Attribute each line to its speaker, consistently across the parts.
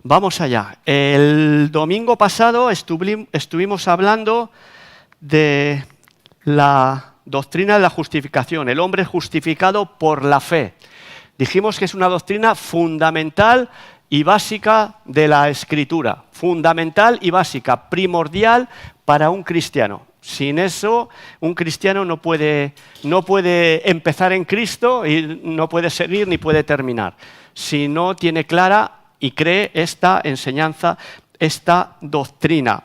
Speaker 1: Vamos allá. El domingo pasado estuvimos hablando de la doctrina de la justificación, el hombre justificado por la fe. Dijimos que es una doctrina fundamental y básica de la Escritura, fundamental y básica, primordial para un cristiano. Sin eso, un cristiano no puede empezar en Cristo y no puede seguir ni puede terminar. Si no tiene clara y cree esta enseñanza, esta doctrina.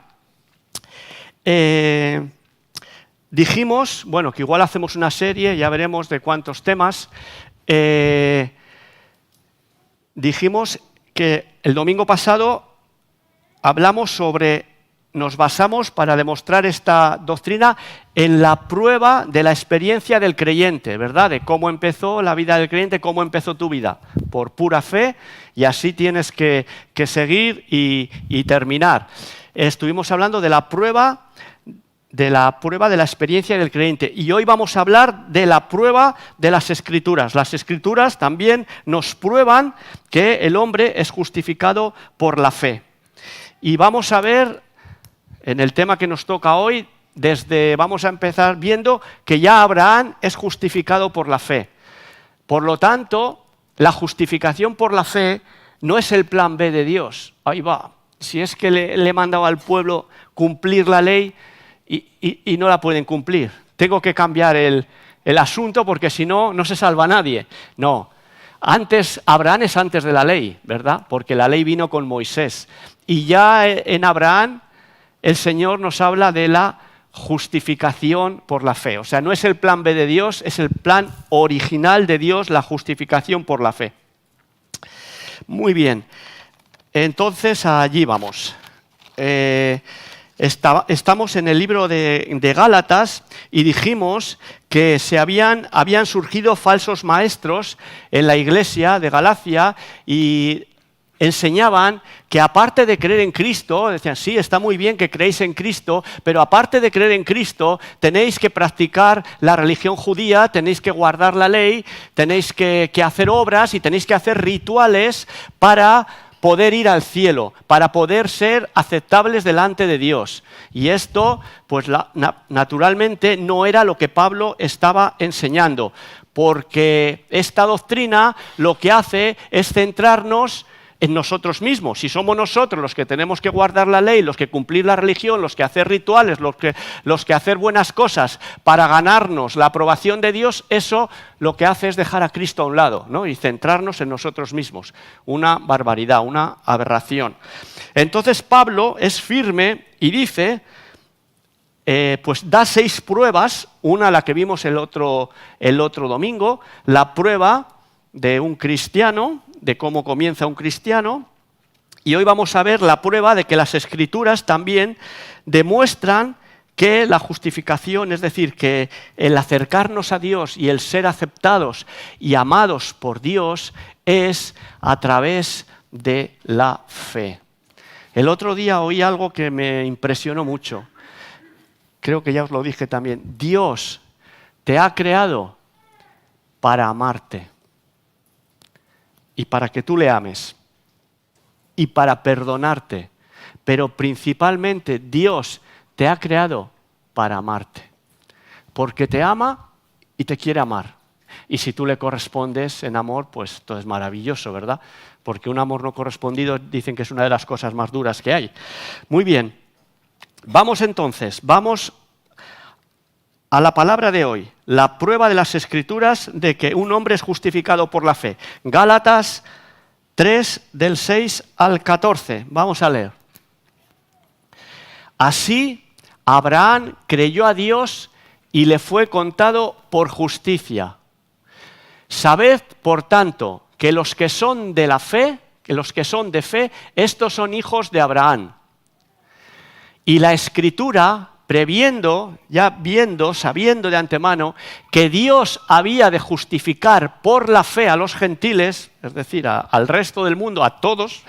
Speaker 1: Dijimos, bueno, que igual hacemos una serie, ya veremos de cuántos temas. Dijimos que el domingo pasado nos basamos para demostrar esta doctrina en la prueba de la experiencia del creyente, ¿verdad? De cómo empezó la vida del creyente, cómo empezó tu vida, por pura fe, y así tienes que seguir y terminar. Estuvimos hablando de la prueba de la experiencia del creyente, y hoy vamos a hablar de la prueba de las Escrituras. Las Escrituras también nos prueban que el hombre es justificado por la fe. Y vamos a ver, en el tema que nos toca hoy, vamos a empezar viendo que ya Abraham es justificado por la fe. Por lo tanto, la justificación por la fe no es el plan B de Dios. Ahí va, si es que le he mandado al pueblo cumplir la ley y no la pueden cumplir. Tengo que cambiar el asunto porque si no, no se salva nadie. No, Abraham es antes de la ley, ¿verdad? Porque la ley vino con Moisés. Y ya en Abraham el Señor nos habla de la justificación por la fe. O sea, no es el plan B de Dios, es el plan original de Dios, la justificación por la fe. Muy bien, entonces allí vamos. Estamos en el libro de Gálatas y dijimos que habían surgido falsos maestros en la iglesia de Galacia y enseñaban que aparte de creer en Cristo, decían, sí, está muy bien que creéis en Cristo, pero aparte de creer en Cristo, tenéis que practicar la religión judía, tenéis que guardar la ley, tenéis que hacer obras y tenéis que hacer rituales para poder ir al cielo, para poder ser aceptables delante de Dios. Y esto, pues naturalmente, no era lo que Pablo estaba enseñando, porque esta doctrina lo que hace es centrarnos en nosotros mismos. Si somos nosotros los que tenemos que guardar la ley, los que cumplir la religión, los que hacer rituales, los que hacer buenas cosas para ganarnos la aprobación de Dios, eso lo que hace es dejar a Cristo a un lado, ¿no? Y centrarnos en nosotros mismos. Una barbaridad, una aberración. Entonces Pablo es firme y dice, pues da 6 pruebas, una la que vimos el otro domingo, la prueba de un cristiano, de cómo comienza un cristiano, y hoy vamos a ver la prueba de que las Escrituras también demuestran que la justificación, es decir, que el acercarnos a Dios y el ser aceptados y amados por Dios es a través de la fe. El otro día oí algo que me impresionó mucho, creo que ya os lo dije también, Dios te ha creado para amarte. Y para que tú le ames, y para perdonarte, pero principalmente Dios te ha creado para amarte, porque te ama y te quiere amar. Y si tú le correspondes en amor, pues todo es maravilloso, ¿verdad? Porque un amor no correspondido dicen que es una de las cosas más duras que hay. Muy bien, vamos a la palabra de hoy, la prueba de las Escrituras de que un hombre es justificado por la fe. Gálatas 3, del 6 al 14. Vamos a leer. Así, Abraham creyó a Dios y le fue contado por justicia. Sabed, por tanto, que los que son de la fe, estos son hijos de Abraham. Y la Escritura, sabiendo de antemano que Dios había de justificar por la fe a los gentiles, es decir, al resto del mundo, a todos,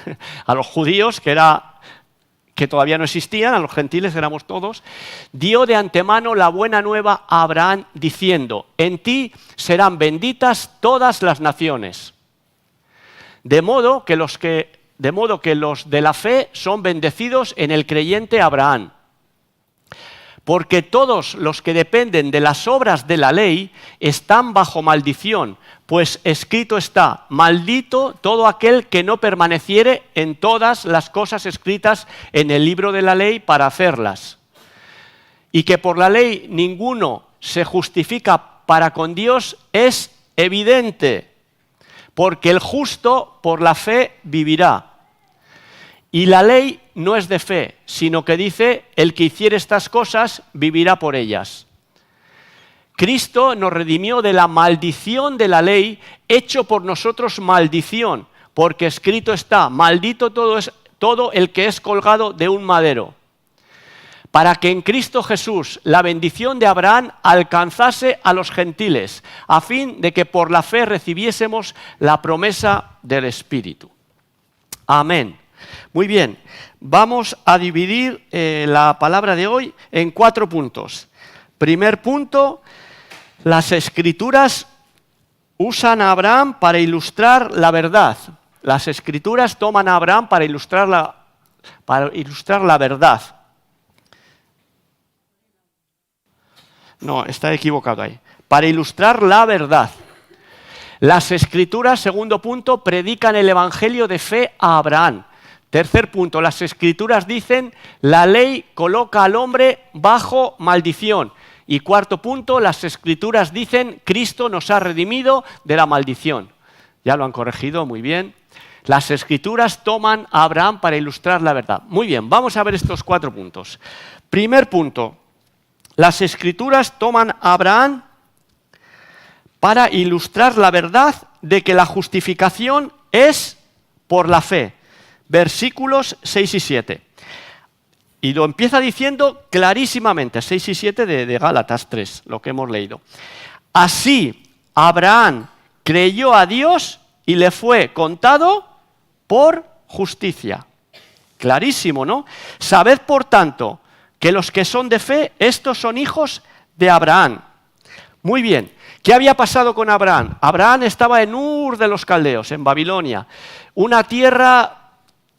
Speaker 1: a los judíos, que todavía no existían, a los gentiles éramos todos, dio de antemano la buena nueva a Abraham diciendo, en ti serán benditas todas las naciones. De modo que los que de modo que los de la fe son bendecidos en el creyente Abraham. Porque todos los que dependen de las obras de la ley están bajo maldición, pues escrito está: maldito todo aquel que no permaneciere en todas las cosas escritas en el libro de la ley para hacerlas. Y que por la ley ninguno se justifica para con Dios es evidente, porque el justo por la fe vivirá. Y la ley no es de fe, sino que dice: el que hiciere estas cosas vivirá por ellas. Cristo nos redimió de la maldición de la ley, hecho por nosotros maldición, porque escrito está: maldito todo el que es colgado de un madero. Para que en Cristo Jesús la bendición de Abraham alcanzase a los gentiles, a fin de que por la fe recibiésemos la promesa del Espíritu. Amén. Muy bien, vamos a dividir la palabra de hoy en 4 puntos. Primer punto, las Escrituras usan a Abraham para ilustrar la verdad. Las Escrituras toman a Abraham para ilustrar la verdad. No, está equivocado ahí. Para ilustrar la verdad. Las Escrituras, segundo punto, predican el Evangelio de fe a Abraham. Tercer punto, las Escrituras dicen: la ley coloca al hombre bajo maldición. Y cuarto punto, las Escrituras dicen: Cristo nos ha redimido de la maldición. Ya lo han corregido, muy bien. Las Escrituras toman a Abraham para ilustrar la verdad. Muy bien, vamos a ver estos 4 puntos. Primer punto, las Escrituras toman a Abraham para ilustrar la verdad de que la justificación es por la fe. Versículos 6 y 7. Y lo empieza diciendo clarísimamente, 6 y 7 de Gálatas 3, lo que hemos leído. Así, Abraham creyó a Dios y le fue contado por justicia. Clarísimo, ¿no? Sabed, por tanto, que los que son de fe, estos son hijos de Abraham. Muy bien. ¿Qué había pasado con Abraham? Abraham estaba en Ur de los Caldeos, en Babilonia, una tierra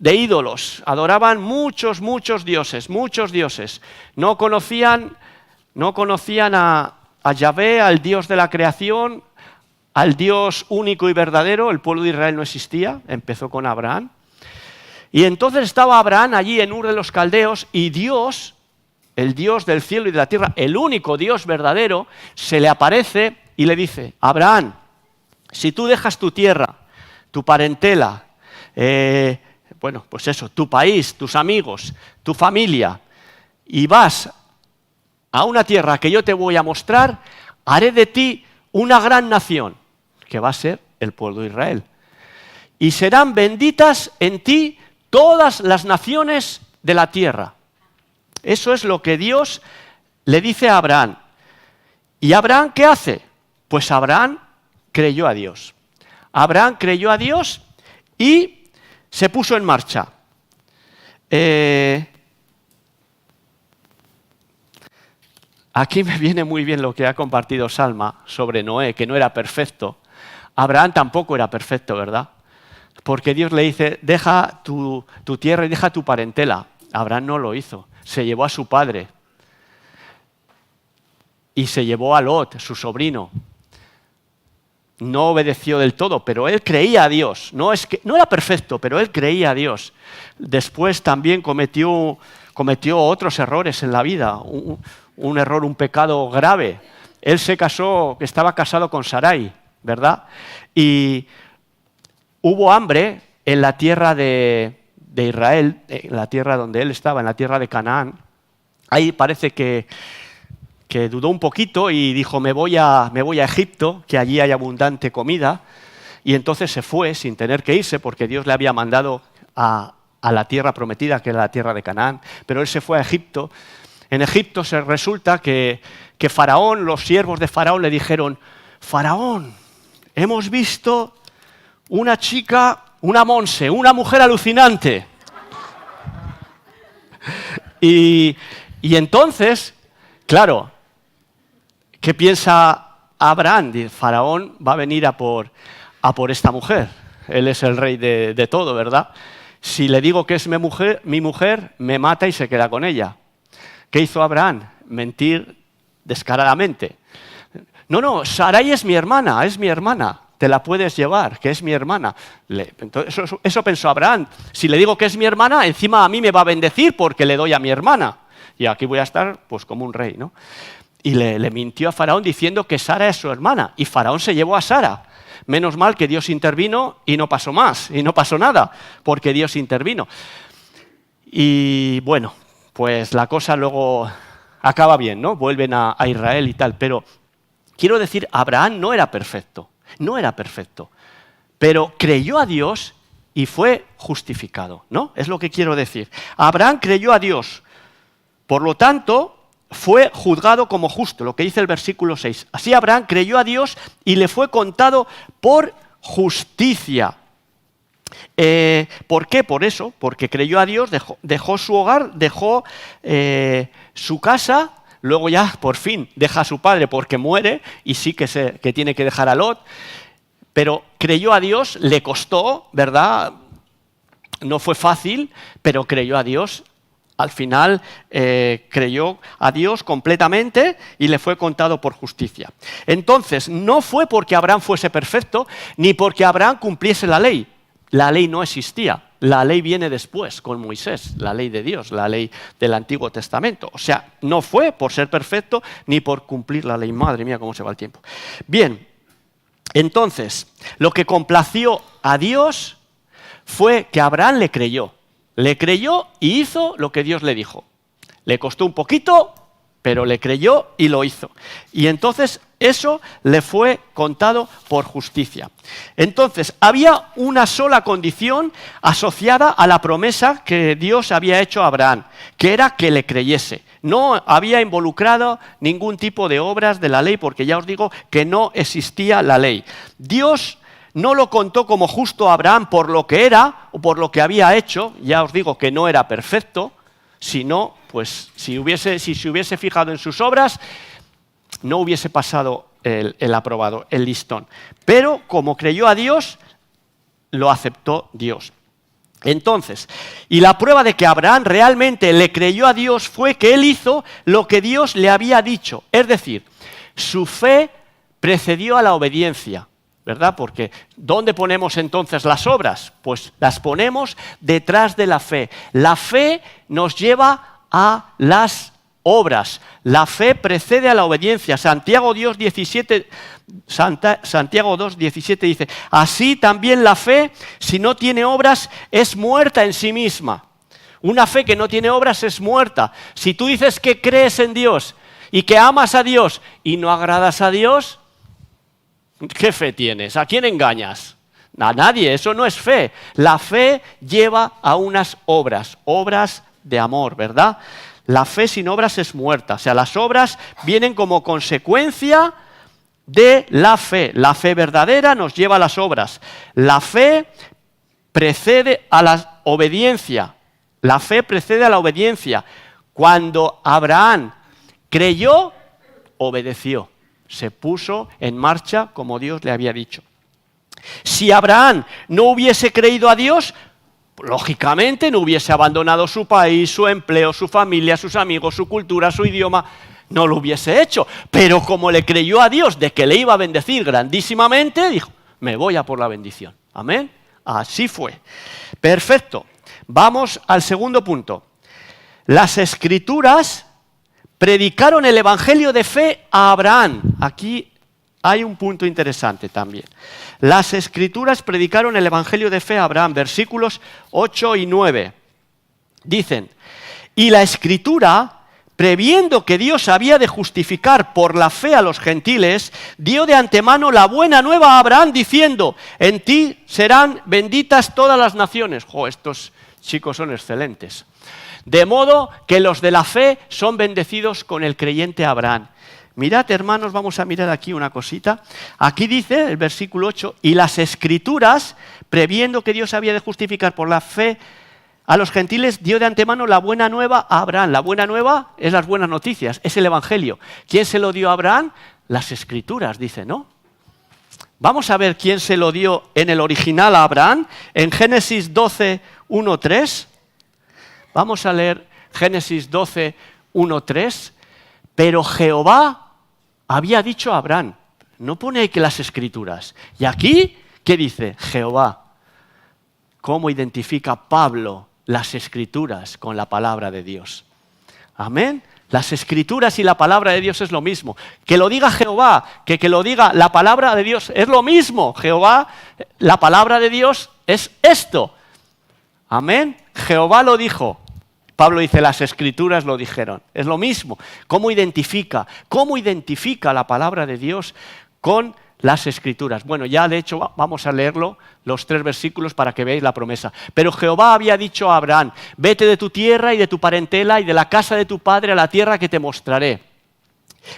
Speaker 1: de ídolos. Adoraban muchos dioses, muchos dioses. No conocían a Yahvé, al Dios de la creación, al Dios único y verdadero. El pueblo de Israel no existía, empezó con Abraham. Y entonces estaba Abraham allí en Ur de los Caldeos y Dios, el Dios del cielo y de la tierra, el único Dios verdadero, se le aparece y le dice: Abraham, si tú dejas tu tierra, tu parentela, tu país, tus amigos, tu familia, y vas a una tierra que yo te voy a mostrar, haré de ti una gran nación, que va a ser el pueblo de Israel. Y serán benditas en ti todas las naciones de la tierra. Eso es lo que Dios le dice a Abraham. ¿Y Abraham qué hace? Pues Abraham creyó a Dios. Abraham creyó a Dios y se puso en marcha. Aquí me viene muy bien lo que ha compartido Salma sobre Noé, que no era perfecto. Abraham tampoco era perfecto, ¿verdad? Porque Dios le dice: deja tu tierra y deja tu parentela. Abraham no lo hizo. Se llevó a su padre. Y se llevó a Lot, su sobrino. No obedeció del todo, pero él creía a Dios. No era perfecto, pero él creía a Dios. Después también cometió otros errores en la vida, un error, un pecado grave. Él estaba casado con Sarai, ¿verdad? Y hubo hambre en la tierra de Israel, en la tierra donde él estaba, en la tierra de Canaán. Ahí parece que dudó un poquito y dijo: me voy a Egipto, que allí hay abundante comida. Y entonces se fue sin tener que irse, porque Dios le había mandado a la tierra prometida, que era la tierra de Canaán. Pero él se fue a Egipto. En Egipto resulta que Faraón, los siervos de Faraón le dijeron: Faraón, hemos visto una chica, una monse, una mujer alucinante. Y entonces, claro, ¿qué piensa Abraham? Faraón va a venir a por esta mujer. Él es el rey de todo, ¿verdad? Si le digo que es mi mujer, me mata y se queda con ella. ¿Qué hizo Abraham? Mentir descaradamente. No, Sarai es mi hermana, te la puedes llevar, que es mi hermana. Entonces, eso pensó Abraham. Si le digo que es mi hermana, encima a mí me va a bendecir porque le doy a mi hermana. Y aquí voy a estar pues como un rey, ¿no? Y le mintió a Faraón diciendo que Sara es su hermana. Y Faraón se llevó a Sara. Menos mal que Dios intervino y no pasó más, y no pasó nada, porque Dios intervino. Y bueno, pues la cosa luego acaba bien, ¿no? Vuelven a Israel y tal. Pero quiero decir, Abraham no era perfecto, pero creyó a Dios y fue justificado, ¿no? Es lo que quiero decir. Abraham creyó a Dios, por lo tanto, fue juzgado como justo, lo que dice el versículo 6. Así Abraham creyó a Dios y le fue contado por justicia. ¿Por qué? Por eso, porque creyó a Dios, dejó su hogar, dejó su casa, luego ya por fin deja a su padre porque muere y sí que tiene que dejar a Lot, pero creyó a Dios, le costó, ¿verdad? No fue fácil, pero creyó a Dios. Al final creyó a Dios completamente y le fue contado por justicia. Entonces, no fue porque Abraham fuese perfecto, ni porque Abraham cumpliese la ley. La ley no existía. La ley viene después, con Moisés, la ley de Dios, la ley del Antiguo Testamento. O sea, no fue por ser perfecto, ni por cumplir la ley. Madre mía, cómo se va el tiempo. Bien, entonces, lo que complació a Dios fue que Abraham le creyó. Le creyó y hizo lo que Dios le dijo. Le costó un poquito, pero le creyó y lo hizo. Y entonces eso le fue contado por justicia. Entonces, había una sola condición asociada a la promesa que Dios había hecho a Abraham, que era que le creyese. No había involucrado ningún tipo de obras de la ley, porque ya os digo que no existía la ley. Dios no lo contó como justo a Abraham por lo que era o por lo que había hecho. Ya os digo que no era perfecto, sino, pues, si se hubiese fijado en sus obras, no hubiese pasado el aprobado, el listón. Pero como creyó a Dios, lo aceptó Dios. Entonces, y la prueba de que Abraham realmente le creyó a Dios fue que él hizo lo que Dios le había dicho. Es decir, su fe precedió a la obediencia. ¿Verdad? Porque ¿dónde ponemos entonces las obras? Pues las ponemos detrás de la fe. La fe nos lleva a las obras. La fe precede a la obediencia. Santiago 2:17 dice, así también la fe, si no tiene obras, es muerta en sí misma. Una fe que no tiene obras es muerta. Si tú dices que crees en Dios y que amas a Dios y no agradas a Dios, ¿qué fe tienes? ¿A quién engañas? A nadie, eso no es fe. La fe lleva a unas obras de amor, ¿verdad? La fe sin obras es muerta. O sea, las obras vienen como consecuencia de la fe. La fe verdadera nos lleva a las obras. La fe precede a la obediencia. La fe precede a la obediencia. Cuando Abraham creyó, obedeció. Se puso en marcha como Dios le había dicho. Si Abraham no hubiese creído a Dios, lógicamente no hubiese abandonado su país, su empleo, su familia, sus amigos, su cultura, su idioma, no lo hubiese hecho. Pero como le creyó a Dios de que le iba a bendecir grandísimamente, dijo, me voy a por la bendición. Amén. Así fue. Perfecto. Vamos al segundo punto. Las Escrituras predicaron el evangelio de fe a Abraham. Aquí hay un punto interesante también. Las Escrituras predicaron el evangelio de fe a Abraham. Versículos 8 y 9. Dicen, y la Escritura, previendo que Dios había de justificar por la fe a los gentiles, dio de antemano la buena nueva a Abraham, diciendo, en ti serán benditas todas las naciones. Estos chicos son excelentes. De modo que los de la fe son bendecidos con el creyente Abraham. Mirad, hermanos, vamos a mirar aquí una cosita. Aquí dice el versículo 8, y las Escrituras, previendo que Dios había de justificar por la fe a los gentiles, dio de antemano la buena nueva a Abraham. La buena nueva es las buenas noticias, es el evangelio. ¿Quién se lo dio a Abraham? Las Escrituras, dice, ¿no? Vamos a ver quién se lo dio en el original a Abraham, en Génesis 12, 1, 3. Vamos a leer Génesis 12, 1, 3. Pero Jehová había dicho a Abraham, no pone ahí que las Escrituras. Y aquí, ¿qué dice? Jehová. ¿Cómo identifica Pablo las Escrituras con la palabra de Dios? Amén. Las Escrituras y la palabra de Dios es lo mismo. Que lo diga Jehová, que lo diga la palabra de Dios es lo mismo. Jehová, la palabra de Dios es esto. Amén. Jehová lo dijo. Pablo dice, las Escrituras lo dijeron. Es lo mismo. ¿Cómo identifica la palabra de Dios con las Escrituras? Bueno, ya de hecho vamos a leerlo, los 3 versículos para que veáis la promesa. Pero Jehová había dicho a Abraham, vete de tu tierra y de tu parentela y de la casa de tu padre a la tierra que te mostraré.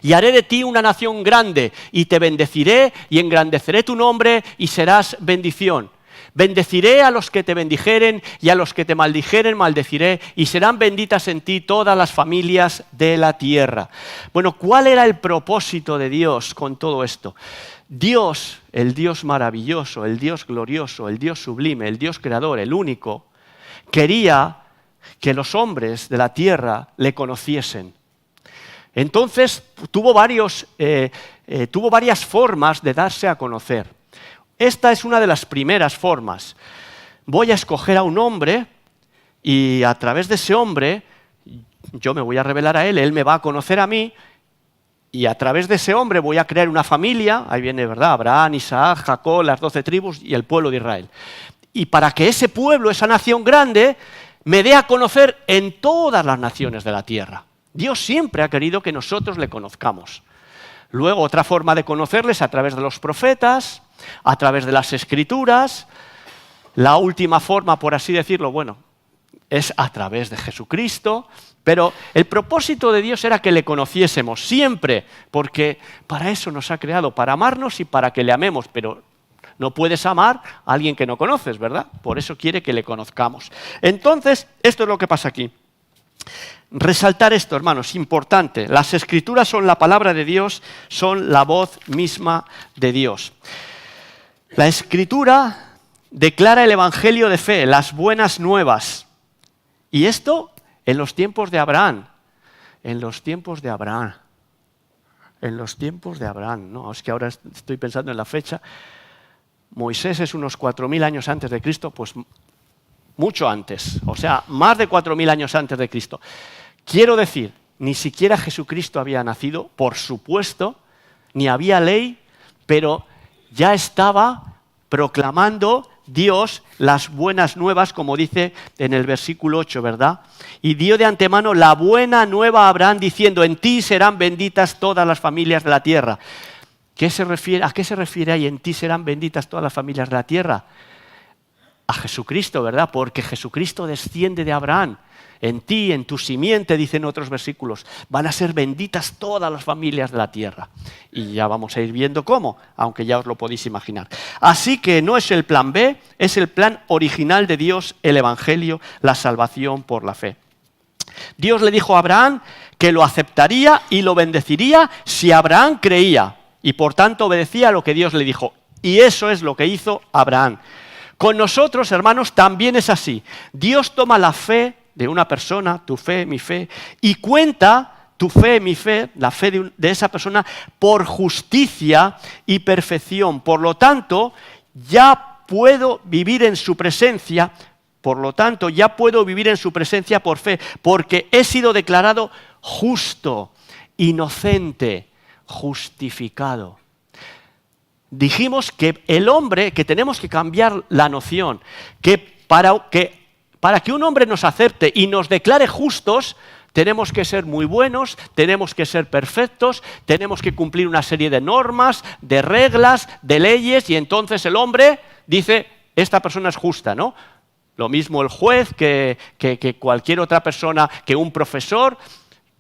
Speaker 1: Y haré de ti una nación grande y te bendeciré y engrandeceré tu nombre y serás bendición. Bendeciré a los que te bendijeren y a los que te maldijeren maldeciré y serán benditas en ti todas las familias de la tierra. Bueno, ¿cuál era el propósito de Dios con todo esto? Dios, el Dios maravilloso, el Dios glorioso, el Dios sublime, el Dios creador, el único, quería que los hombres de la tierra le conociesen. Entonces tuvo varias formas de darse a conocer. Esta es una de las primeras formas. Voy a escoger a un hombre y a través de ese hombre yo me voy a revelar a él me va a conocer a mí y a través de ese hombre voy a crear una familia, ahí viene, ¿verdad? Abraham, Isaac, Jacob, las 12 tribus y el pueblo de Israel. Y para que ese pueblo, esa nación grande, me dé a conocer en todas las naciones de la tierra. Dios siempre ha querido que nosotros le conozcamos. Luego, otra forma de conocerles a través de los profetas, a través de las Escrituras. La última forma, por así decirlo, bueno, es a través de Jesucristo. Pero el propósito de Dios era que le conociésemos siempre, porque para eso nos ha creado, para amarnos y para que le amemos. Pero no puedes amar a alguien que no conoces, ¿verdad? Por eso quiere que le conozcamos. Entonces, esto es lo que pasa aquí. Resaltar esto, hermanos, importante. Las Escrituras son la palabra de Dios, son la voz misma de Dios. La Escritura declara el Evangelio de fe, las buenas nuevas. Y esto en los tiempos de Abraham. En los tiempos de Abraham. En los tiempos de Abraham. No, es que ahora estoy pensando en la fecha. Moisés es unos 4.000 años antes de Cristo, pues mucho antes. O sea, más de 4.000 años antes de Cristo. Quiero decir, ni siquiera Jesucristo había nacido, por supuesto, ni había ley, pero ya estaba proclamando Dios las buenas nuevas, como dice en el versículo 8, ¿verdad? Y dio de antemano la buena nueva a Abraham, diciendo, en ti serán benditas todas las familias de la tierra. ¿A qué se refiere ahí? En ti serán benditas todas las familias de la tierra. A Jesucristo, ¿verdad? Porque Jesucristo desciende de Abraham. En ti, en tu simiente, dicen otros versículos, van a ser benditas todas las familias de la tierra. Y ya vamos a ir viendo cómo, aunque ya os lo podéis imaginar. Así que no es el plan B, es el plan original de Dios, el Evangelio, la salvación por la fe. Dios le dijo a Abraham que lo aceptaría y lo bendeciría si Abraham creía y por tanto obedecía a lo que Dios le dijo. Y eso es lo que hizo Abraham. Con nosotros, hermanos, también es así. Dios toma la fe de una persona, tu fe, mi fe, y cuenta tu fe, mi fe, la fe de esa persona por justicia y perfección. Por lo tanto, ya puedo vivir en su presencia, por fe, porque he sido declarado justo, inocente, justificado. Dijimos que el hombre, que tenemos que cambiar la noción, que para que un hombre nos acepte y nos declare justos, tenemos que ser muy buenos, tenemos que ser perfectos, tenemos que cumplir una serie de normas, de reglas, de leyes, y entonces el hombre dice, esta persona es justa, ¿no? Lo mismo el juez que cualquier otra persona, que un profesor.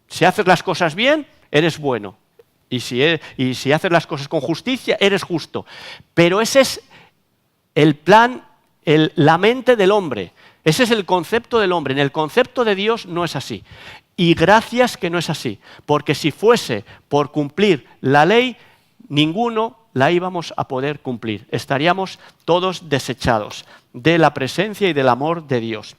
Speaker 1: Si haces las cosas bien, eres bueno. Y si haces las cosas con justicia, eres justo. Pero ese es el plan, la mente del hombre. Ese es el concepto del hombre. En el concepto de Dios no es así. Y gracias que no es así. Porque si fuese por cumplir la ley, ninguno la íbamos a poder cumplir. Estaríamos todos desechados de la presencia y del amor de Dios.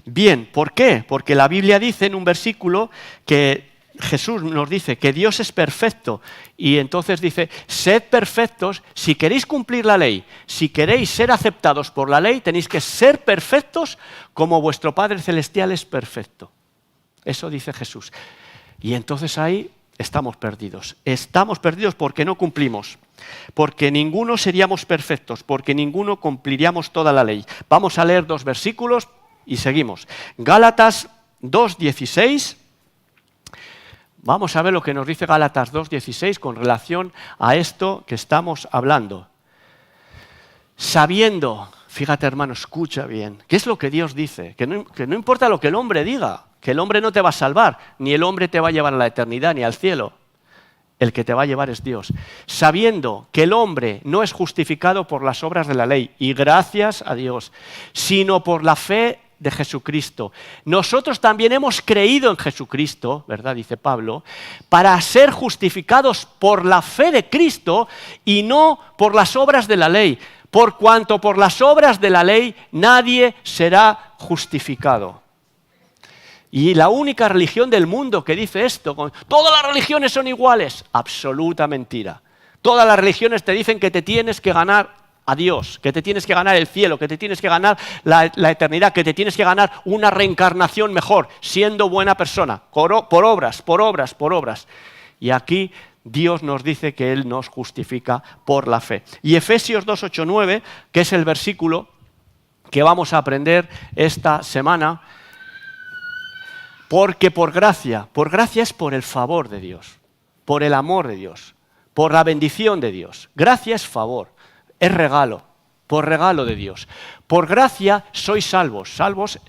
Speaker 1: Bien, ¿por qué? Porque la Biblia dice en un versículo que Jesús nos dice que Dios es perfecto y entonces dice, sed perfectos, si queréis cumplir la ley, si queréis ser aceptados por la ley, tenéis que ser perfectos como vuestro Padre Celestial es perfecto. Eso dice Jesús. Y entonces ahí estamos perdidos. Estamos perdidos porque no cumplimos, porque ninguno seríamos perfectos, porque ninguno cumpliríamos toda la ley. Vamos a leer 2 versículos y seguimos. Gálatas 2:16. Vamos a ver lo que nos dice Gálatas 2:16 con relación a esto que estamos hablando. Sabiendo, fíjate hermano, escucha bien, ¿qué es lo que Dios dice? Que no importa lo que el hombre diga, que el hombre no te va a salvar, ni el hombre te va a llevar a la eternidad, ni al cielo. El que te va a llevar es Dios. Sabiendo que el hombre no es justificado por las obras de la ley, y gracias a Dios, sino por la fe de Jesucristo. Nosotros también hemos creído en Jesucristo, ¿verdad? Dice Pablo, para ser justificados por la fe de Cristo y no por las obras de la ley, por cuanto por las obras de la ley nadie será justificado. Y la única religión del mundo que dice esto, todas las religiones son iguales, absoluta mentira. Todas las religiones te dicen que te tienes que ganar a Dios, que te tienes que ganar el cielo, que te tienes que ganar la eternidad, que te tienes que ganar una reencarnación mejor, siendo buena persona, por obras. Y aquí Dios nos dice que Él nos justifica por la fe. Y Efesios 2:8-9, que es el versículo que vamos a aprender esta semana, porque por gracia es por el favor de Dios, por el amor de Dios, por la bendición de Dios. Gracia es favor. Es regalo, por regalo de Dios. Por gracia sois salvados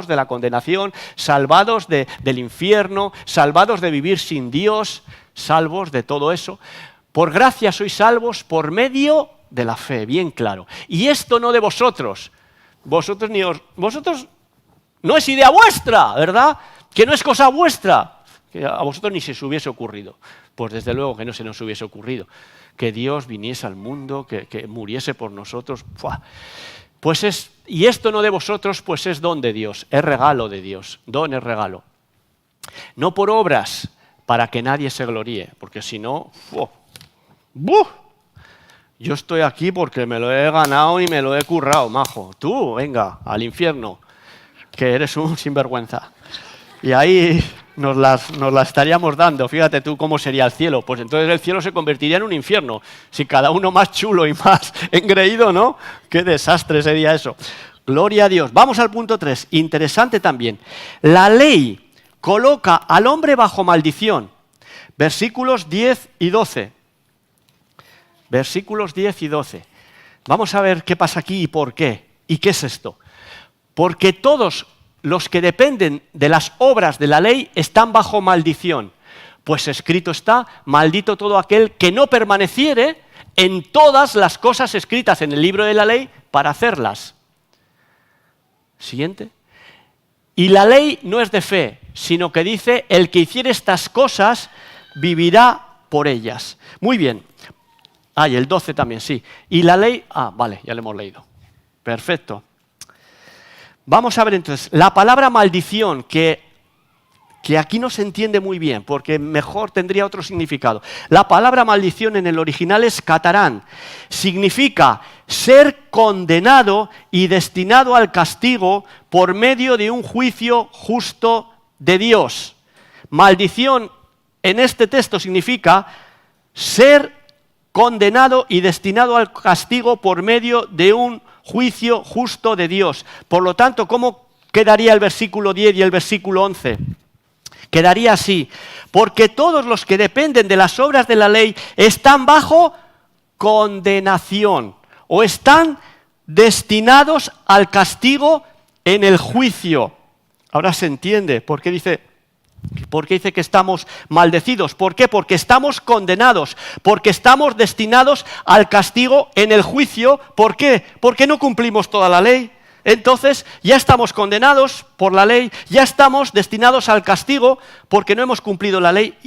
Speaker 1: de la condenación, salvados del infierno, salvados de vivir sin Dios, salvos de todo eso. Por gracia sois salvos por medio de la fe, bien claro. Y esto no de vosotros. Vosotros no es idea vuestra, ¿verdad? Que no es cosa vuestra. Que a vosotros ni se os hubiese ocurrido. Pues desde luego que no se nos hubiese ocurrido. Que Dios viniese al mundo, que muriese por nosotros. Y esto no de vosotros, pues es don de Dios, es regalo de Dios, don es regalo. No por obras, para que nadie se gloríe, porque si no, yo estoy aquí porque me lo he ganado y me lo he currado, majo. Tú, venga, al infierno, que eres un sinvergüenza. Y ahí nos la estaríamos dando. Fíjate tú cómo sería el cielo. Pues entonces el cielo se convertiría en un infierno. Si cada uno más chulo y más engreído, ¿no? Qué desastre sería eso. Gloria a Dios. Vamos al punto 3. Interesante también. La ley coloca al hombre bajo maldición. Versículos 10 y 12. Versículos 10 y 12. Vamos a ver qué pasa aquí y por qué. ¿Y qué es esto? Porque todos los que dependen de las obras de la ley están bajo maldición. Pues escrito está, maldito todo aquel que no permaneciere en todas las cosas escritas en el libro de la ley para hacerlas. Siguiente. Y la ley no es de fe, sino que dice, el que hiciere estas cosas vivirá por ellas. Muy bien. Y el 12 también, sí. Y la ley, vale, ya lo hemos leído. Perfecto. Vamos a ver entonces, la palabra maldición, que aquí no se entiende muy bien, porque mejor tendría otro significado. La palabra maldición en el original es catarán. Significa ser condenado y destinado al castigo por medio de un juicio justo de Dios. Maldición en este texto significa ser condenado y destinado al castigo por medio de un juicio justo de Dios. Por lo tanto, ¿cómo quedaría el versículo 10 y el versículo 11? Quedaría así, porque todos los que dependen de las obras de la ley están bajo condenación o están destinados al castigo en el juicio. Ahora se entiende por qué dice que estamos maldecidos. ¿Por qué? Porque estamos condenados, porque estamos destinados al castigo en el juicio. ¿Por qué? Porque no cumplimos toda la ley. Entonces ya estamos condenados por la ley, ya estamos destinados al castigo porque no hemos cumplido la ley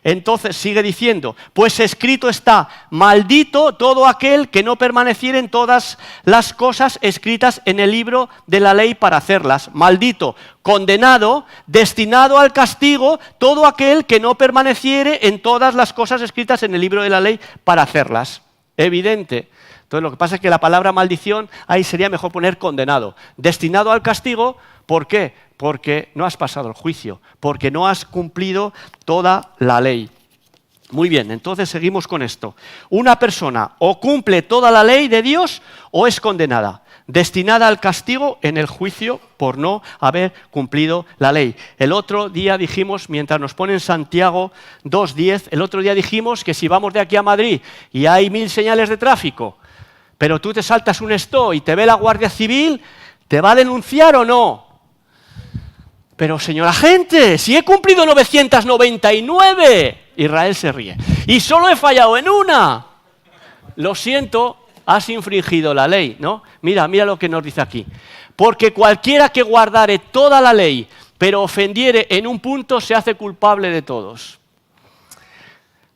Speaker 1: Entonces sigue diciendo, pues escrito está, maldito todo aquel que no permaneciere en todas las cosas escritas en el libro de la ley para hacerlas. Maldito, condenado, destinado al castigo, todo aquel que no permaneciere en todas las cosas escritas en el libro de la ley para hacerlas. Evidente. Entonces lo que pasa es que la palabra maldición, ahí sería mejor poner condenado. Destinado al castigo, ¿por qué? Porque no has pasado el juicio, porque no has cumplido toda la ley. Muy bien, entonces seguimos con esto. Una persona o cumple toda la ley de Dios o es condenada, destinada al castigo en el juicio por no haber cumplido la ley. El otro día dijimos, mientras nos ponen Santiago 2:10, el otro día dijimos que si vamos de aquí a Madrid y hay 1000 señales de tráfico, pero tú te saltas un stop y te ve la Guardia Civil, ¿te va a denunciar o no? Pero señora gente, si he cumplido 999, Israel se ríe, y solo he fallado en una. Lo siento, has infringido la ley, ¿no? Mira lo que nos dice aquí. Porque cualquiera que guardare toda la ley, pero ofendiere en un punto, se hace culpable de todos.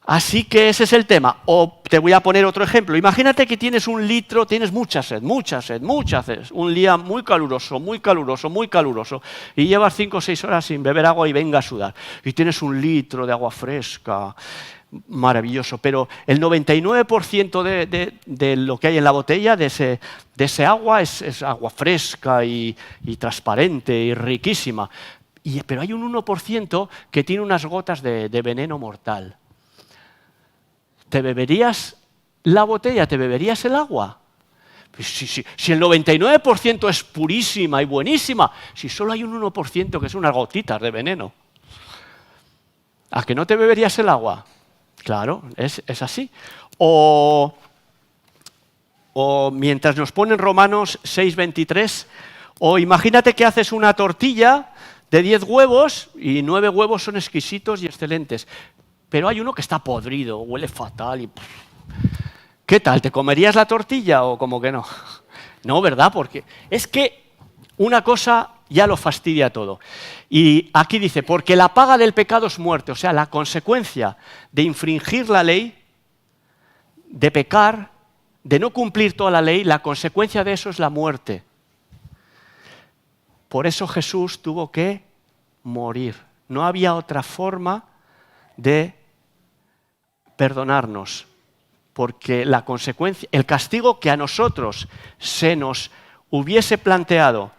Speaker 1: Así que ese es el tema. O te voy a poner otro ejemplo. Imagínate que tienes un litro, tienes mucha sed, un día muy caluroso, y llevas 5 o 6 horas sin beber agua y venga a sudar. Y tienes un litro de agua fresca, maravilloso, pero el 99% de lo que hay en la botella, de ese agua, es agua fresca y transparente y riquísima. Pero hay un 1% que tiene unas gotas de veneno mortal. ¿Te beberías la botella? ¿Te beberías el agua? Si el 99% es purísima y buenísima, si solo hay un 1% que es unas gotitas de veneno, ¿a que no te beberías el agua? Claro, es así. O mientras nos ponen Romanos 6:23, o imagínate que haces una tortilla de 10 huevos y 9 huevos son exquisitos y excelentes. Pero hay uno que está podrido, huele fatal y... ¿Qué tal? ¿Te comerías la tortilla o como que no? No, ¿verdad? Porque es que una cosa ya lo fastidia todo. Y aquí dice, porque la paga del pecado es muerte. O sea, la consecuencia de infringir la ley, de pecar, de no cumplir toda la ley, la consecuencia de eso es la muerte. Por eso Jesús tuvo que morir. No había otra forma de perdonarnos, porque la consecuencia, el castigo que a nosotros se nos hubiese planteado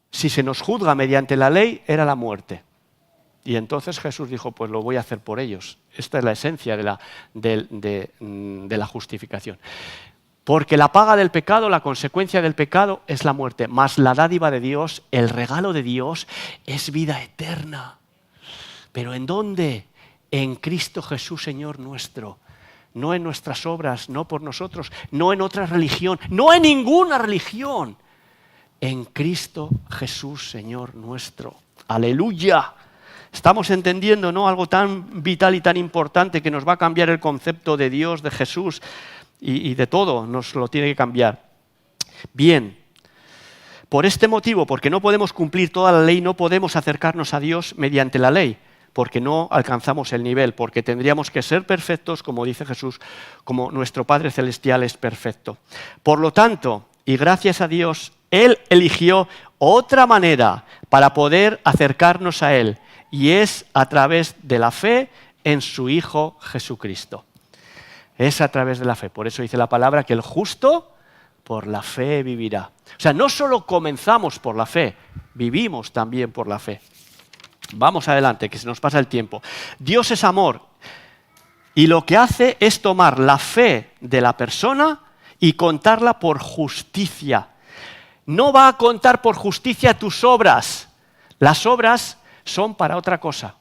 Speaker 1: si se nos juzga mediante la ley era la muerte. Y entonces Jesús dijo, pues lo voy a hacer por ellos. Esta es la esencia de la justificación. Porque la paga del pecado, la consecuencia del pecado es la muerte, mas la dádiva de Dios, el regalo de Dios es vida eterna. ¿Pero en dónde? En Cristo Jesús, Señor nuestro. No en nuestras obras, no por nosotros, no en otra religión, no en ninguna religión. En Cristo Jesús, Señor nuestro. ¡Aleluya! Estamos entendiendo, ¿no?, algo tan vital y tan importante que nos va a cambiar el concepto de Dios, de Jesús y de todo, nos lo tiene que cambiar. Bien, por este motivo, porque no podemos cumplir toda la ley, no podemos acercarnos a Dios mediante la ley, porque no alcanzamos el nivel, porque tendríamos que ser perfectos, como dice Jesús, como nuestro Padre Celestial es perfecto. Por lo tanto, y gracias a Dios, Él eligió otra manera para poder acercarnos a Él, y es a través de la fe en su Hijo Jesucristo. Es a través de la fe. Por eso dice la palabra que el justo por la fe vivirá. O sea, no solo comenzamos por la fe, vivimos también por la fe. Vamos adelante, que se nos pasa el tiempo. Dios es amor y lo que hace es tomar la fe de la persona y contarla por justicia. No va a contar por justicia tus obras. Las obras son para otra cosa.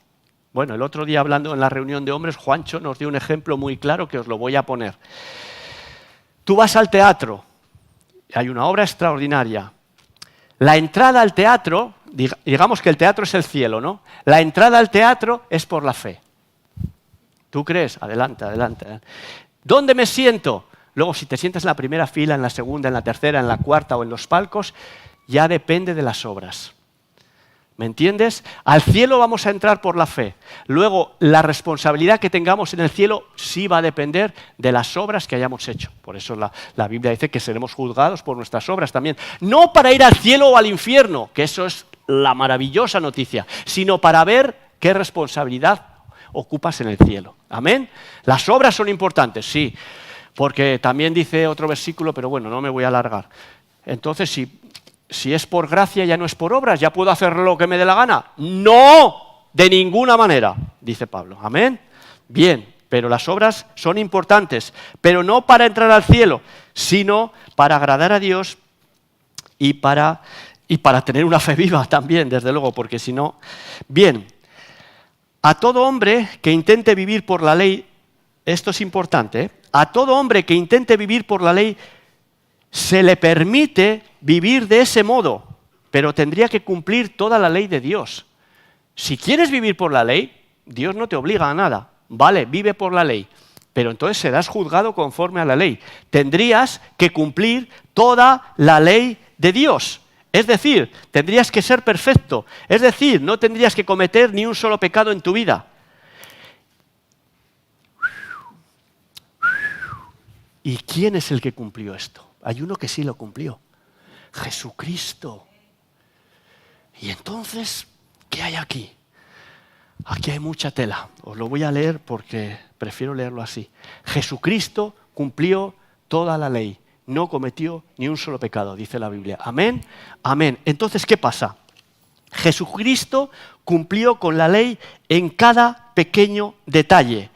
Speaker 1: Bueno, el otro día hablando en la reunión de hombres, Juancho nos dio un ejemplo muy claro que os lo voy a poner. Tú vas al teatro, hay una obra extraordinaria. La entrada al teatro, digamos que el teatro es el cielo, ¿no? La entrada al teatro es por la fe. ¿Tú crees? Adelante, adelante. ¿Dónde me siento? Luego, si te sientas en la primera fila, en la segunda, en la tercera, en la cuarta o en los palcos, ya depende de las obras. ¿Me entiendes? Al cielo vamos a entrar por la fe. Luego, la responsabilidad que tengamos en el cielo sí va a depender de las obras que hayamos hecho. Por eso la Biblia dice que seremos juzgados por nuestras obras también. No para ir al cielo o al infierno, que eso es la maravillosa noticia, sino para ver qué responsabilidad ocupas en el cielo. ¿Amén? Las obras son importantes, sí, porque también dice otro versículo, pero bueno, no me voy a alargar. Entonces, si es por gracia, ya no es por obras, ya puedo hacer lo que me dé la gana. No, de ninguna manera, dice Pablo. Amén. Bien, pero las obras son importantes, pero no para entrar al cielo, sino para agradar a Dios y para tener una fe viva también, desde luego, porque si no... Bien, a todo hombre que intente vivir por la ley, esto es importante, ¿eh? A todo hombre que intente vivir por la ley, se le permite vivir de ese modo, pero tendría que cumplir toda la ley de Dios. Si quieres vivir por la ley, Dios no te obliga a nada. Vale, vive por la ley, pero entonces serás juzgado conforme a la ley. Tendrías que cumplir toda la ley de Dios. Es decir, tendrías que ser perfecto. Es decir, no tendrías que cometer ni un solo pecado en tu vida. ¿Y quién es el que cumplió esto? Hay uno que sí lo cumplió. Jesucristo. Y entonces, ¿qué hay aquí? Aquí hay mucha tela. Os lo voy a leer porque prefiero leerlo así. Jesucristo cumplió toda la ley. No cometió ni un solo pecado, dice la Biblia. Amén. Amén. Entonces, ¿qué pasa? Jesucristo cumplió con la ley en cada pequeño detalle.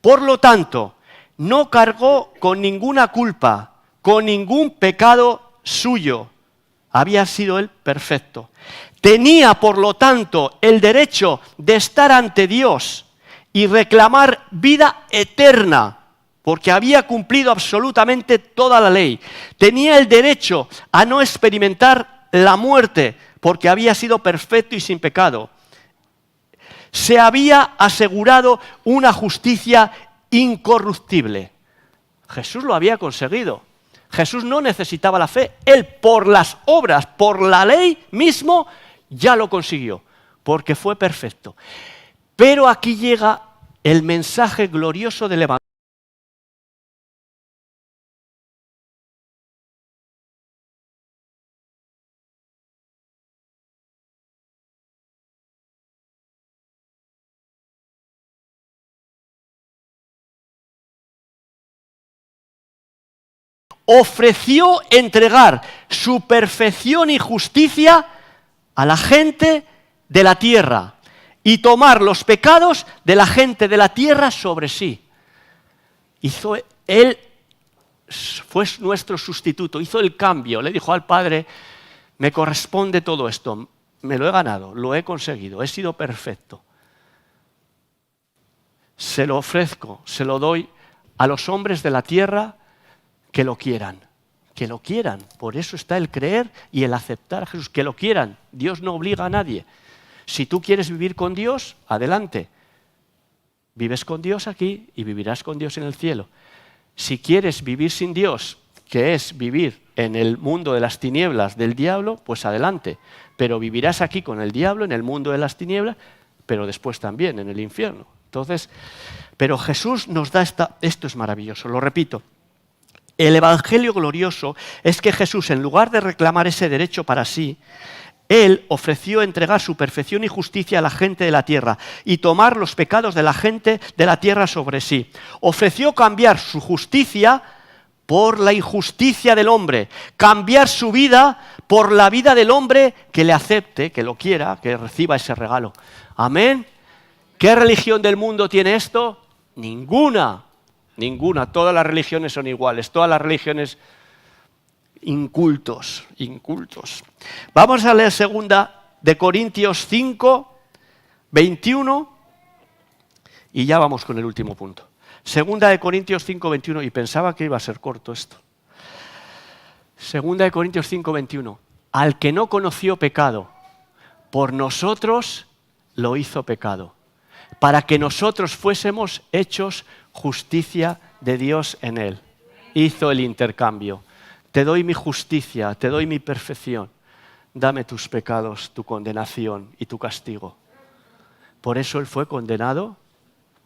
Speaker 1: Por lo tanto, no cargó con ninguna culpa, con ningún pecado suyo. Había sido él perfecto. Tenía, por lo tanto, el derecho de estar ante Dios y reclamar vida eterna, porque había cumplido absolutamente toda la ley. Tenía el derecho a no experimentar la muerte, porque había sido perfecto y sin pecado. Se había asegurado una justicia incorruptible. Jesús lo había conseguido. Jesús no necesitaba la fe. Él, por las obras, por la ley mismo, ya lo consiguió, porque fue perfecto. Pero aquí llega el mensaje glorioso del Evangelio. Ofreció entregar su perfección y justicia a la gente de la tierra y tomar los pecados de la gente de la tierra sobre sí. Él fue nuestro sustituto, hizo el cambio, le dijo al Padre, me corresponde todo esto, me lo he ganado, lo he conseguido, he sido perfecto. Se lo ofrezco, se lo doy a los hombres de la tierra que lo quieran. Que lo quieran. Por eso está el creer y el aceptar a Jesús. Que lo quieran. Dios no obliga a nadie. Si tú quieres vivir con Dios, adelante. Vives con Dios aquí y vivirás con Dios en el cielo. Si quieres vivir sin Dios, que es vivir en el mundo de las tinieblas del diablo, pues adelante. Pero vivirás aquí con el diablo en el mundo de las tinieblas, pero después también en el infierno. Entonces, pero Jesús nos da esto es maravilloso, lo repito. El evangelio glorioso es que Jesús, en lugar de reclamar ese derecho para sí, Él ofreció entregar su perfección y justicia a la gente de la tierra y tomar los pecados de la gente de la tierra sobre sí. Ofreció cambiar su justicia por la injusticia del hombre, cambiar su vida por la vida del hombre que le acepte, que lo quiera, que reciba ese regalo. Amén. ¿Qué religión del mundo tiene esto? Ninguna. Ninguna, todas las religiones son iguales, todas las religiones incultos. Vamos a leer 2 de Corintios 5, 21 y ya vamos con el último punto. 2 de Corintios 5, 21 y pensaba que iba a ser corto esto. 2 de Corintios 5, 21. Al que no conoció pecado, por nosotros lo hizo pecado, para que nosotros fuésemos hechos justicia de Dios en él. Hizo el intercambio. Te doy mi justicia, te doy mi perfección. dame tus pecados, tu condenación y tu castigo. Por eso Él fue condenado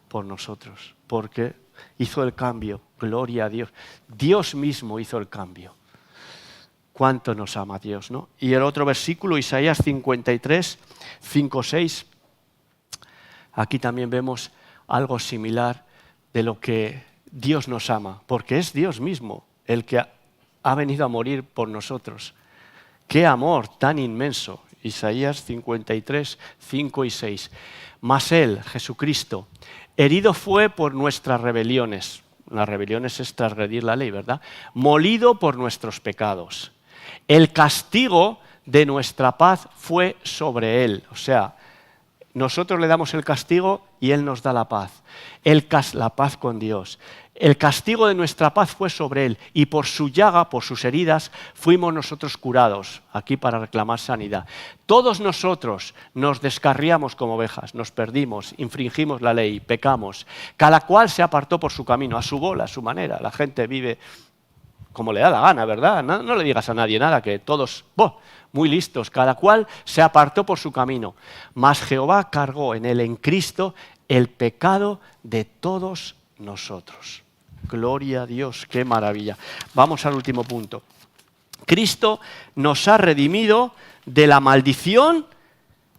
Speaker 1: por nosotros, porque hizo el cambio. Gloria a Dios. Dios mismo hizo el cambio. Cuánto nos ama Dios, ¿no? Y el otro versículo, Isaías 53, 5, 6. Aquí también vemos algo similar de lo que Dios nos ama, porque es Dios mismo el que ha venido a morir por nosotros. ¡Qué amor tan inmenso! Isaías 53, 5 y 6. Mas Él, Jesucristo, herido fue por nuestras rebeliones. Las rebeliones es transgredir la ley, ¿verdad? Molido por nuestros pecados. El castigo de nuestra paz fue sobre Él. O sea, nosotros le damos el castigo y Él nos da la paz. La paz con Dios. El castigo de nuestra paz fue sobre Él y por su llaga, por sus heridas, fuimos nosotros curados, aquí para reclamar sanidad. Todos nosotros nos descarriamos como ovejas, nos perdimos, infringimos la ley, pecamos. Cada cual se apartó por su camino, a su bola, a su manera. La gente vive como le da la gana, ¿verdad? No le digas a nadie nada, que todos, muy listos, cada cual se apartó por su camino. Mas Jehová cargó en Él, en Cristo, el pecado de todos nosotros. Gloria a Dios, qué maravilla. Vamos al último punto. Cristo nos ha redimido de la maldición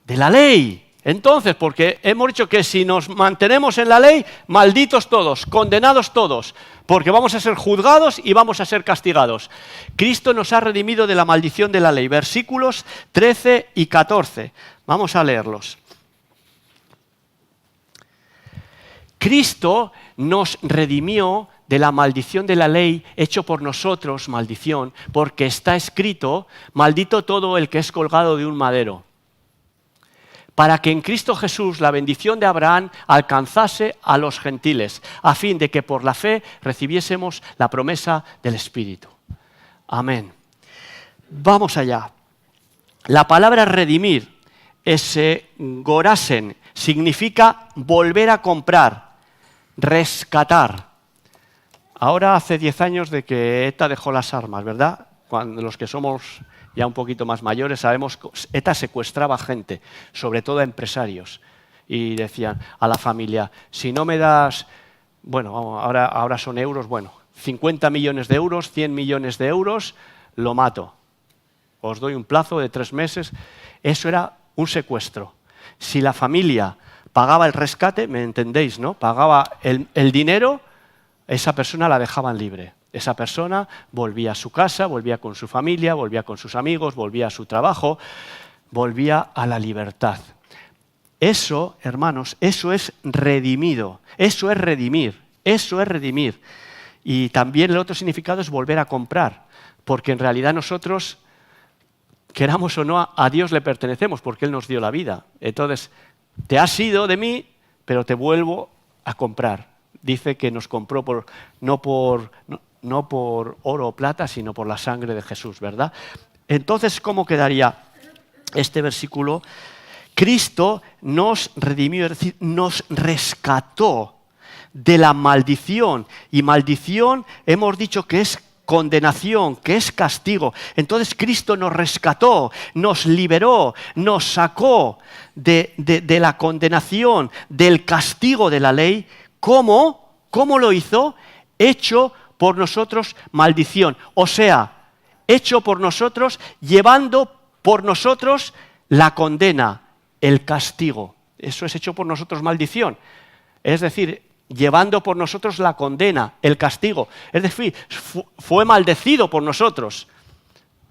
Speaker 1: de la ley. Entonces, porque hemos dicho que si nos mantenemos en la ley, malditos todos, condenados todos, porque vamos a ser juzgados y vamos a ser castigados. Cristo nos ha redimido de la maldición de la ley. Versículos 13 y 14. Vamos a leerlos. Cristo nos redimió de la maldición de la ley, hecho por nosotros, maldición, porque está escrito, maldito todo el que es colgado de un madero, para que en Cristo Jesús la bendición de Abraham alcanzase a los gentiles, a fin de que por la fe recibiésemos la promesa del Espíritu. Amén. Vamos allá. La palabra redimir, gorasen, significa volver a comprar, rescatar. Ahora hace 10 años de que ETA dejó las armas, ¿verdad? Cuando los que somos ya un poquito más mayores sabemos que ETA secuestraba gente, sobre todo a empresarios, y decían a la familia, si no me das, bueno, ahora son euros, bueno, 50 millones de euros, 100 millones de euros, lo mato. Os doy un plazo de 3 meses. Eso era un secuestro. Si la familia pagaba el rescate, ¿me entendéis, no? Pagaba el dinero, esa persona la dejaban libre. Esa persona volvía a su casa, volvía con su familia, volvía con sus amigos, volvía a su trabajo, volvía a la libertad. Eso, hermanos, eso es redimido, eso es redimir, eso es redimir. Y también el otro significado es volver a comprar, porque en realidad nosotros, queramos o no, a Dios le pertenecemos, porque Él nos dio la vida. Entonces, te has ido de mí, pero te vuelvo a comprar. Dice que nos compró no por oro o plata, sino por la sangre de Jesús, ¿verdad? Entonces, ¿cómo quedaría este versículo? Cristo nos redimió, es decir, nos rescató de la maldición. Y maldición hemos dicho que es condenación, que es castigo. Entonces Cristo nos rescató, nos liberó, nos sacó de la condenación, del castigo de la ley. ¿Cómo? ¿Cómo lo hizo? Hecho por nosotros maldición. O sea, hecho por nosotros, llevando por nosotros la condena, el castigo. Eso es hecho por nosotros maldición. Es decir, llevando por nosotros la condena, el castigo. Es decir, fue maldecido por nosotros,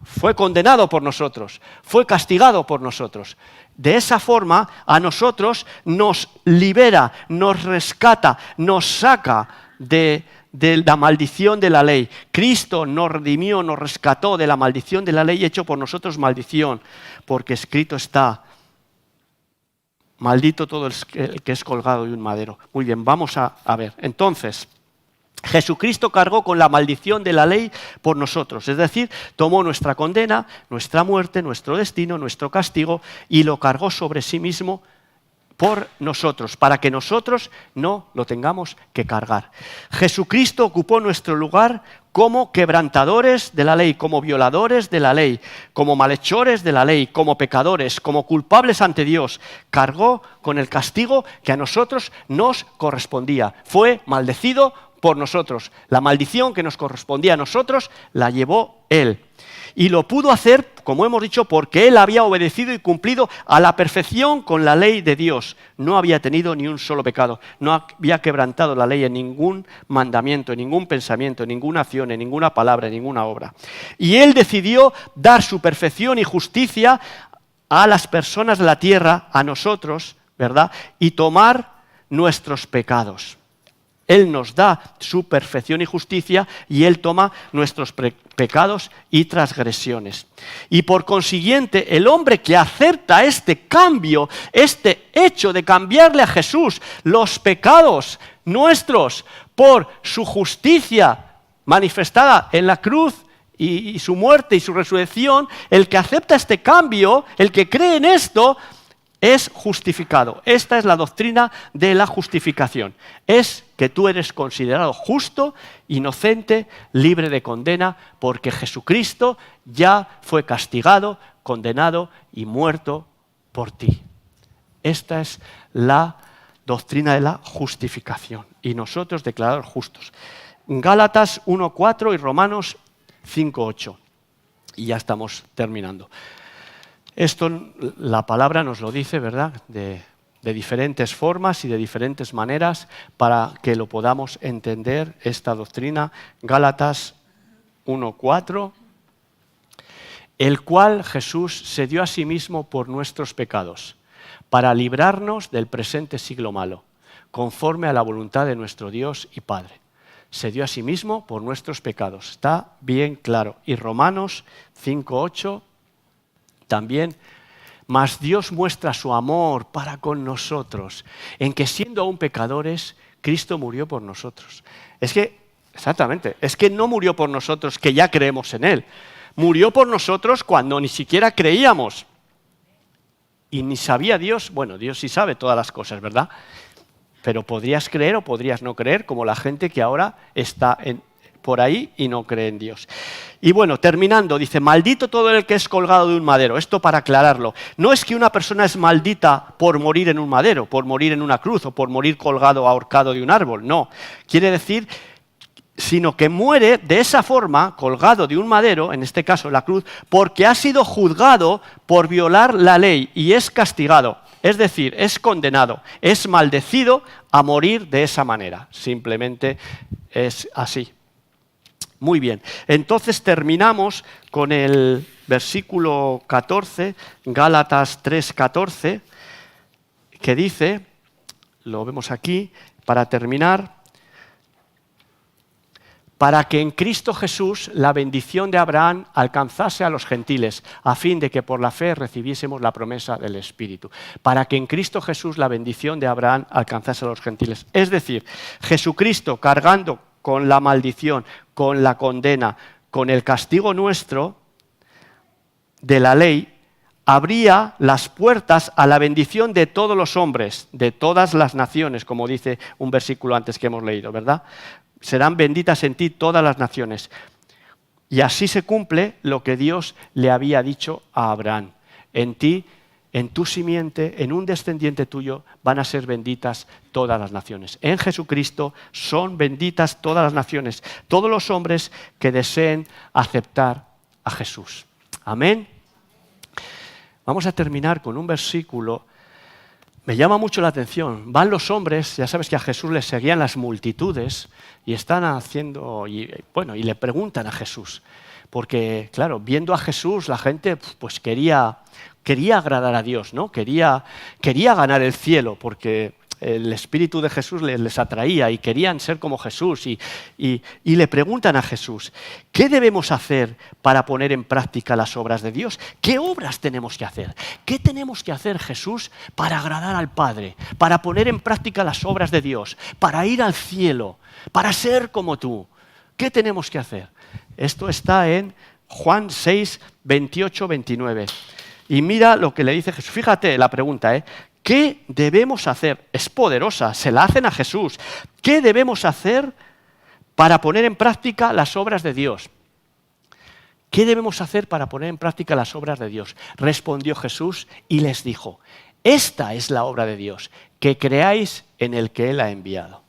Speaker 1: fue condenado por nosotros, fue castigado por nosotros. De esa forma, a nosotros nos libera, nos rescata, nos saca de la maldición de la ley. Cristo nos redimió, nos rescató de la maldición de la ley, hecho por nosotros maldición, porque escrito está, maldito todo el que es colgado de un madero. Muy bien, vamos a ver. Entonces, Jesucristo cargó con la maldición de la ley por nosotros, es decir, tomó nuestra condena, nuestra muerte, nuestro destino, nuestro castigo y lo cargó sobre sí mismo por nosotros, para que nosotros no lo tengamos que cargar. Jesucristo ocupó nuestro lugar como quebrantadores de la ley, como violadores de la ley, como malhechores de la ley, como pecadores, como culpables ante Dios. Cargó con el castigo que a nosotros nos correspondía. Fue maldecido por nosotros. La maldición que nos correspondía a nosotros la llevó Él. Y lo pudo hacer, como hemos dicho, porque Él había obedecido y cumplido a la perfección con la ley de Dios. No había tenido ni un solo pecado, no había quebrantado la ley en ningún mandamiento, en ningún pensamiento, en ninguna acción, en ninguna palabra, en ninguna obra. Y Él decidió dar su perfección y justicia a las personas de la tierra, a nosotros, ¿verdad? Y tomar nuestros pecados. Él nos da su perfección y justicia y Él toma nuestros pecados y transgresiones. Y por consiguiente, el hombre que acepta este cambio, este hecho de cambiarle a Jesús los pecados nuestros por su justicia manifestada en la cruz y su muerte y su resurrección, el que acepta este cambio, el que cree en esto, es justificado. Esta es la doctrina de la justificación. Es que tú eres considerado justo, inocente, libre de condena, porque Jesucristo ya fue castigado, condenado y muerto por ti. Esta es la doctrina de la justificación. Y nosotros declarados justos. Gálatas 1:4 y Romanos 5:8. Y ya estamos terminando. Esto la palabra nos lo dice, ¿verdad?, de diferentes formas y de diferentes maneras para que lo podamos entender, esta doctrina. Gálatas 1:4, el cual Jesús se dio a sí mismo por nuestros pecados, para librarnos del presente siglo malo, conforme a la voluntad de nuestro Dios y Padre. Se dio a sí mismo por nuestros pecados. Está bien claro. Y Romanos 5:8 también, mas Dios muestra su amor para con nosotros, en que siendo aún pecadores, Cristo murió por nosotros. Es que, exactamente, es que no murió por nosotros que ya creemos en Él. Murió por nosotros cuando ni siquiera creíamos. Y ni sabía Dios, bueno, Dios sí sabe todas las cosas, ¿verdad? Pero podrías creer o podrías no creer, como la gente que ahora está por ahí y no cree en Dios. Y bueno, terminando, dice, maldito todo el que es colgado de un madero. Esto para aclararlo. No es que una persona es maldita por morir en un madero, por morir en una cruz o por morir colgado, ahorcado de un árbol. No, quiere decir, sino que muere de esa forma, colgado de un madero, en este caso la cruz, porque ha sido juzgado por violar la ley y es castigado. Es decir, es condenado, es maldecido a morir de esa manera. Simplemente es así. Muy bien, entonces terminamos con el versículo 14, Gálatas 3:14, que dice, lo vemos aquí, para terminar, para que en Cristo Jesús la bendición de Abraham alcanzase a los gentiles, a fin de que por la fe recibiésemos la promesa del Espíritu. Para que en Cristo Jesús la bendición de Abraham alcanzase a los gentiles. Es decir, Jesucristo cargando con la maldición, con la condena, con el castigo nuestro de la ley, abría las puertas a la bendición de todos los hombres, de todas las naciones, como dice un versículo antes que hemos leído, ¿verdad? Serán benditas en ti todas las naciones. Y así se cumple lo que Dios le había dicho a Abraham. En ti, en tu simiente, en un descendiente tuyo, van a ser benditas todas las naciones. En Jesucristo son benditas todas las naciones, todos los hombres que deseen aceptar a Jesús. Amén. Vamos a terminar con un versículo. Me llama mucho la atención. Van los hombres, ya sabes que a Jesús le seguían las multitudes y están haciendo, y le preguntan a Jesús. Porque, claro, viendo a Jesús, la gente pues quería agradar a Dios, ¿no? Quería ganar el cielo, porque el Espíritu de Jesús les atraía y querían ser como Jesús. Y le preguntan a Jesús, ¿qué debemos hacer para poner en práctica las obras de Dios? ¿Qué obras tenemos que hacer? ¿Qué tenemos que hacer, Jesús, para agradar al Padre? Para poner en práctica las obras de Dios, para ir al cielo, para ser como tú. ¿Qué tenemos que hacer? Esto está en Juan 6, 28, 29. Y mira lo que le dice Jesús. Fíjate la pregunta, ¿Qué debemos hacer? Es poderosa, se la hacen a Jesús. ¿Qué debemos hacer para poner en práctica las obras de Dios? ¿Qué debemos hacer para poner en práctica las obras de Dios? Respondió Jesús y les dijo: esta es la obra de Dios, que creáis en el que Él ha enviado.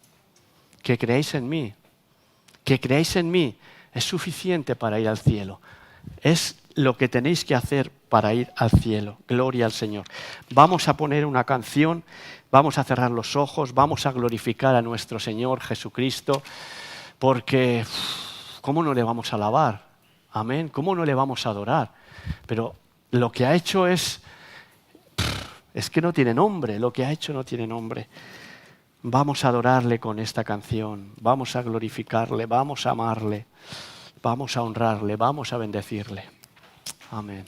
Speaker 1: Que creáis en mí. Que creáis en mí es suficiente para ir al cielo. Es lo que tenéis que hacer para ir al cielo. Gloria al Señor. Vamos a poner una canción, vamos a cerrar los ojos, vamos a glorificar a nuestro Señor Jesucristo, porque ¿cómo no le vamos a alabar? Amén. ¿Cómo no le vamos a adorar? Pero lo que ha hecho es que no tiene nombre, lo que ha hecho no tiene nombre. Vamos a adorarle con esta canción, vamos a glorificarle, vamos a amarle, vamos a honrarle, vamos a bendecirle. Amén.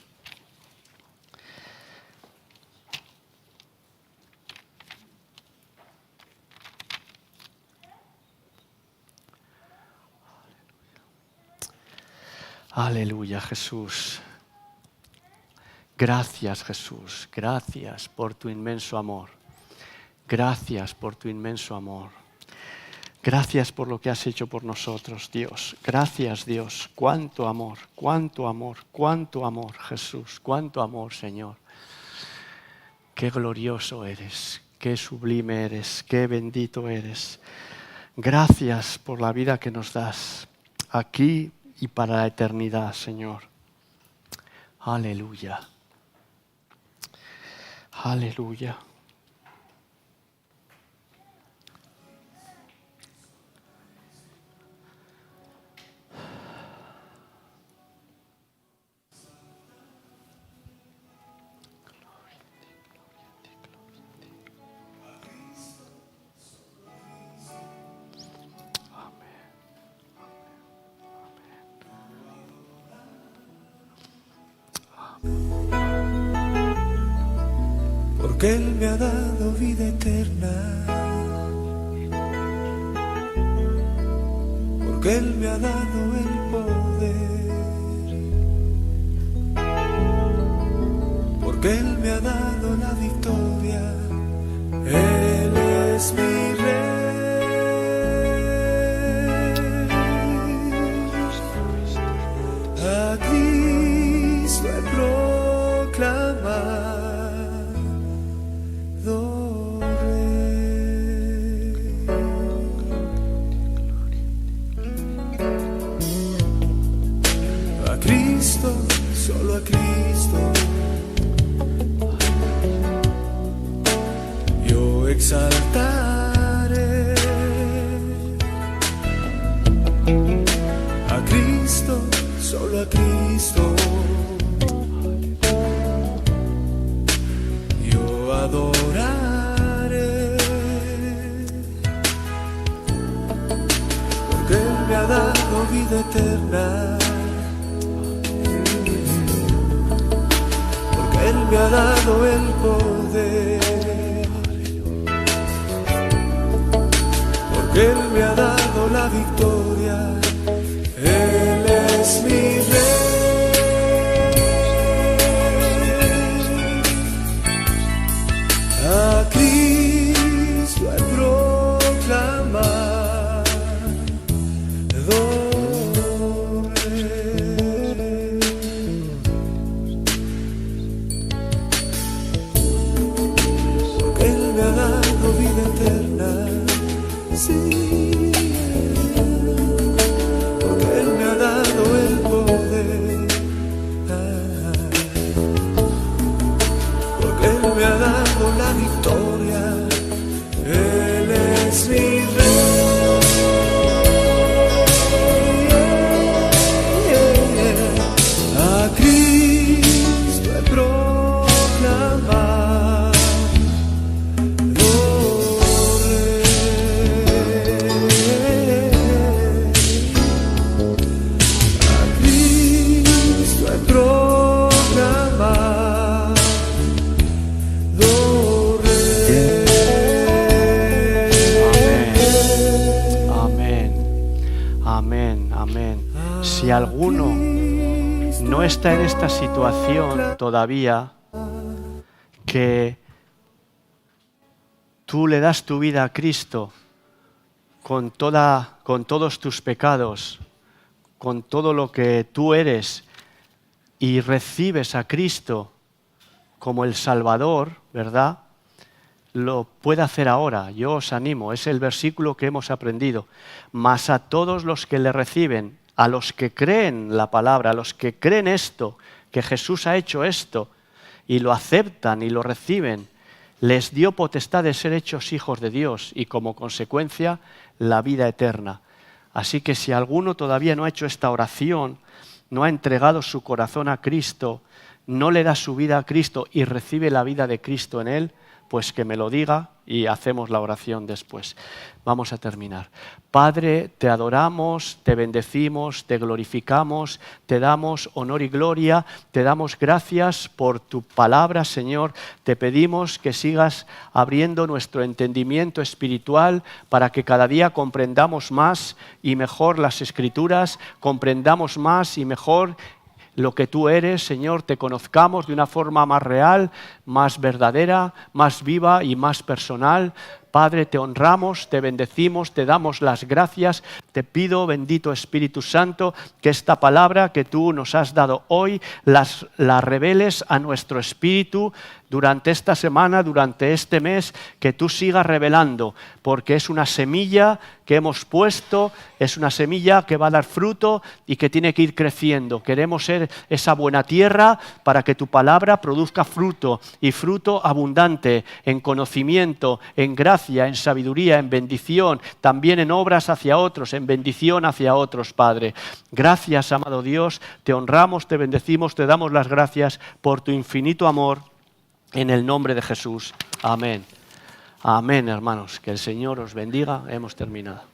Speaker 1: Aleluya, Jesús. Gracias, Jesús. Gracias por tu inmenso amor. Gracias por tu inmenso amor. Gracias por lo que has hecho por nosotros, Dios. Gracias, Dios. Cuánto amor, cuánto amor, cuánto amor, Jesús. Cuánto amor, Señor. Qué glorioso eres, qué sublime eres, qué bendito eres. Gracias por la vida que nos das aquí y para la eternidad, Señor. Aleluya. Aleluya.
Speaker 2: Porque Él me ha dado vida eterna, porque Él me ha dado el poder, porque Él me ha dado la victoria. Él es mi Rey, a Cristo he proclamado. Solo a Cristo yo exaltaré, a Cristo, solo a Cristo yo adoraré, porque Él me ha dado vida eterna. Él me ha dado el poder, porque Él me ha dado la victoria. Él es mi Rey, a Cristo he proclamado. Sí, porque Él me ha dado el poder, porque Él me ha dado la victoria. Él es mi Rey, a Cristo he proclamado.
Speaker 1: Si alguno no está en esta situación todavía, que tú le das tu vida a Cristo con todos tus pecados, con todo lo que tú eres, y recibes a Cristo como el Salvador, ¿verdad? Lo puede hacer ahora, yo os animo, es el versículo que hemos aprendido. Mas a todos los que le reciben, a los que creen la palabra, a los que creen esto, que Jesús ha hecho esto, y lo aceptan y lo reciben, les dio potestad de ser hechos hijos de Dios y como consecuencia la vida eterna. Así que si alguno todavía no ha hecho esta oración, no ha entregado su corazón a Cristo, no le da su vida a Cristo y recibe la vida de Cristo en él, pues que me lo diga y hacemos la oración después. Vamos a terminar. Padre, te adoramos, te bendecimos, te glorificamos, te damos honor y gloria, te damos gracias por tu palabra, Señor. Te pedimos que sigas abriendo nuestro entendimiento espiritual para que cada día comprendamos más y mejor las Escrituras, comprendamos más y mejor lo que tú eres, Señor, te conozcamos de una forma más real, más verdadera, más viva y más personal. Padre, te honramos, te bendecimos, te damos las gracias. Te pido, bendito Espíritu Santo, que esta palabra que tú nos has dado hoy la reveles a nuestro espíritu durante esta semana, durante este mes, que tú sigas revelando, porque es una semilla que hemos puesto, es una semilla que va a dar fruto y que tiene que ir creciendo. Queremos ser esa buena tierra para que tu palabra produzca fruto, y fruto abundante en conocimiento, en gracia, en sabiduría, en bendición, también en obras hacia otros, en bendición hacia otros, Padre. Gracias, amado Dios, te honramos, te bendecimos, te damos las gracias por tu infinito amor, en el nombre de Jesús. Amén. Amén, hermanos. Que el Señor os bendiga. Hemos terminado.